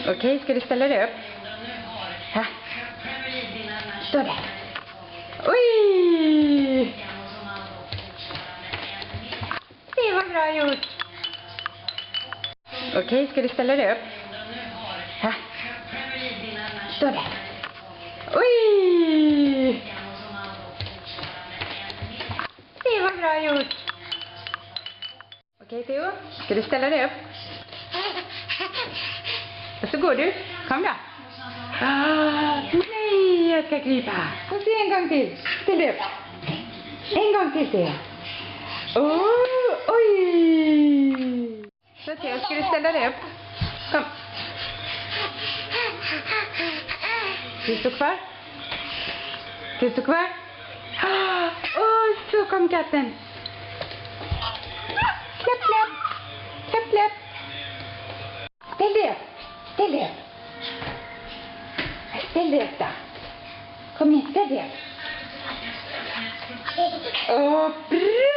Okej, ska du ställa dig upp? Här. Stå där. Oj! Det var bra gjort. Okej, ska du ställa dig upp? Här. Stå där. Oj! Det var bra gjort. Okej, Theo, ska du ställa dig upp? Och så går du. Kom då. Nej, jag ska krypa. Och se en gång till. Ställ dig upp. En gång till, Theo. Oj! Så Theo, ska du ställa dig upp? Kom. Ska du stå kvar? Ska du stå kvar? Så kom katten. Släpp, släpp. Släpp, släpp. Ställ dig upp. Ställ dig upp. Ställ dig upp då. Kom igen, ställ dig upp. Bra!